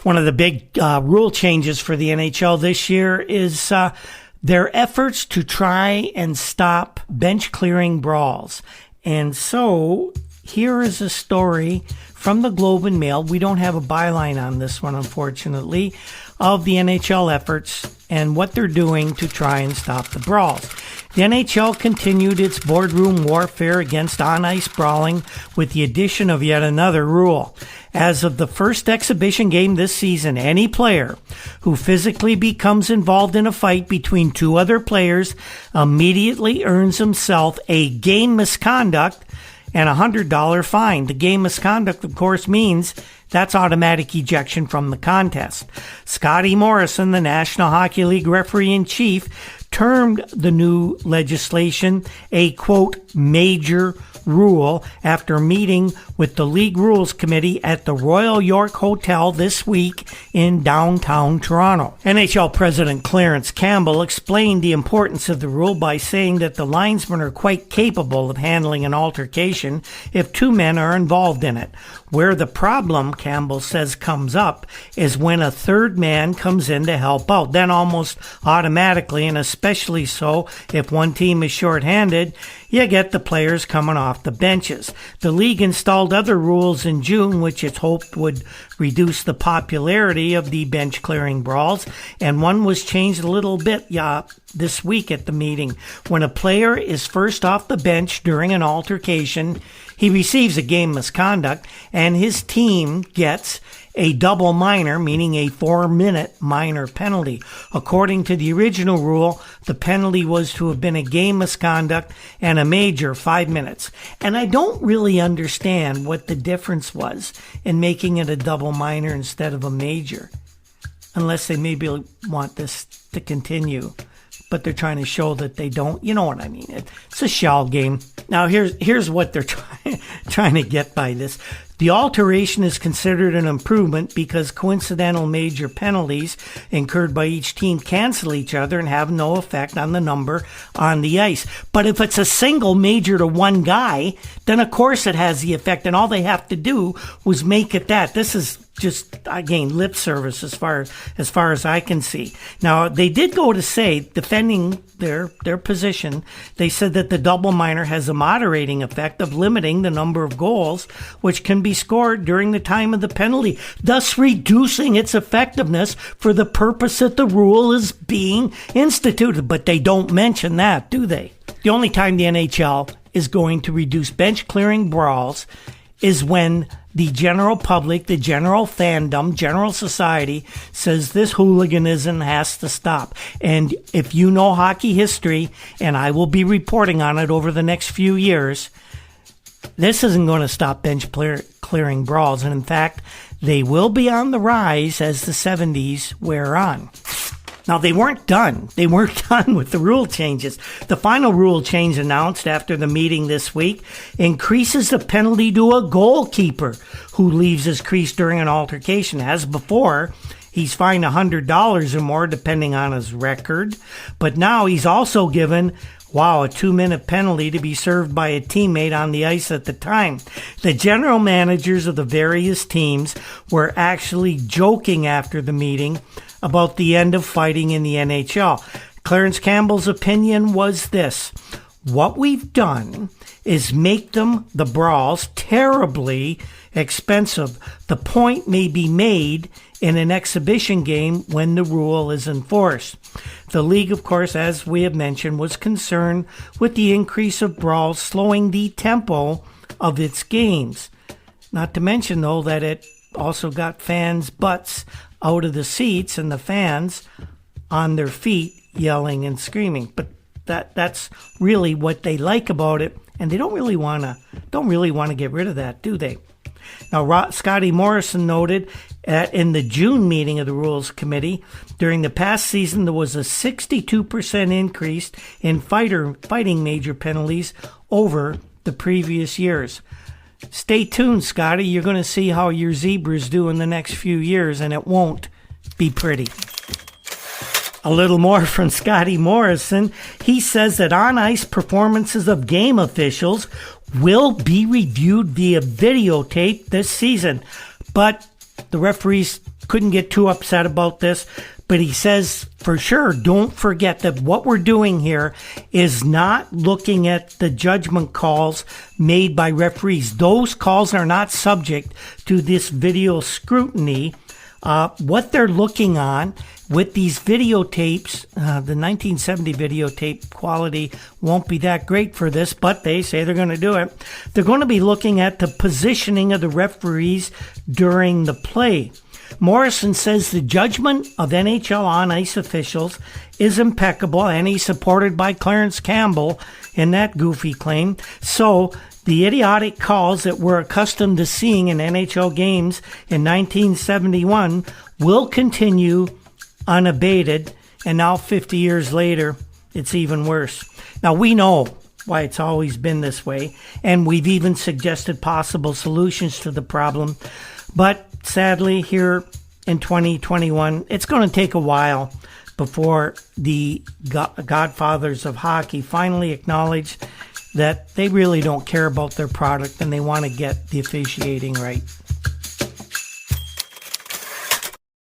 One of the big rule changes for the NHL this year is their efforts to try and stop bench clearing brawls. And so here is a story from the Globe and Mail. We don't have a byline on this one, unfortunately, of the NHL efforts and what they're doing to try and stop the brawls. The NHL continued its boardroom warfare against on-ice brawling with the addition of yet another rule. As of the first exhibition game this season, any player who physically becomes involved in a fight between two other players immediately earns himself a game misconduct and a $100 fine. The game misconduct, of course, means that's automatic ejection from the contest. Scotty Morrison, the National Hockey League referee-in-chief, termed the new legislation a, quote, major rule after meeting with the League Rules Committee at the Royal York Hotel this week in downtown Toronto. NHL President Clarence Campbell explained the importance of the rule by saying that the linesmen are quite capable of handling an altercation if two men are involved in it. Where the problem, Campbell says, comes up is when a third man comes in to help out. Then almost automatically, and especially so if one team is shorthanded, you get the players coming off the benches. The league installed other rules in June, which it hoped would reduce the popularity of the bench clearing brawls, and one was changed a little bit this week at the meeting. When a player is first off the bench during an altercation, he receives a game misconduct, and his team gets a double minor, meaning a 4-minute minor penalty. According to the original rule, the penalty was to have been a game misconduct and a major 5 minutes. And I don't really understand what the difference was in making it a double minor instead of a major, unless they maybe want this to continue. But they're trying to show that they don't. You know what I mean. It's a shell game. Now, here's what they're trying to get by this. The alteration is considered an improvement because coincidental major penalties incurred by each team cancel each other and have no effect on the number on the ice. But if it's a single major to one guy, then of course it has the effect, and all they have to do was make it that. This is just, again, lip service as far as I can see. Now, they did go to say, defending their position, they said that the double minor has a moderating effect of limiting the number of goals which can be scored during the time of the penalty, thus reducing its effectiveness for the purpose that the rule is being instituted. But they don't mention that, do they? The only time the NHL is going to reduce bench clearing brawls is when the general public, the general fandom, general society says this hooliganism has to stop. And if you know hockey history, and I will be reporting on it over the next few years, this isn't going to stop bench clearing brawls. And in fact, they will be on the rise as the 70s wear on. Now, they weren't done. They weren't done with the rule changes. The final rule change announced after the meeting this week increases the penalty to a goalkeeper who leaves his crease during an altercation. As before, he's fined $100 or more depending on his record. But now he's also given a 2-minute penalty to be served by a teammate on the ice at the time. The general managers of the various teams were actually joking after the meeting about the end of fighting in the NHL. Clarence Campbell's opinion was this: what we've done is make the brawls, terribly expensive. The point may be made in an exhibition game when the rule is enforced. The league, of course, as we have mentioned, was concerned with the increase of brawls slowing the tempo of its games. Not to mention, though, that it also got fans' butts out of the seats and the fans on their feet yelling and screaming. But that's really what they like about it, and they don't really want to get rid of that, do they? Now, Scotty Morrison noted in the June meeting of the Rules Committee, during the past season there was a 62% increase in fighting major penalties over the previous years. Stay tuned, Scotty. You're going to see how your Zebras do in the next few years, and it won't be pretty. A little more from Scotty Morrison. He says that on-ice performances of game officials will be reviewed via videotape this season, but the referees couldn't get too upset about this. But he says, for sure, don't forget that what we're doing here is not looking at the judgment calls made by referees. Those calls are not subject to this video scrutiny. What they're looking on with these videotapes, the 1970 videotape quality won't be that great for this, but they say they're going to do it. They're going to be looking at the positioning of the referees during the play. Morrison says the judgment of NHL on-ice officials is impeccable, and he's supported by Clarence Campbell in that goofy claim. So the idiotic calls that we're accustomed to seeing in NHL games in 1971 will continue unabated, and now 50 years later, it's even worse. Now, we know why it's always been this way, and we've even suggested possible solutions to the problem, but sadly, here in 2021, it's going to take a while before the godfathers of hockey finally acknowledge that they really don't care about their product and they want to get the officiating right.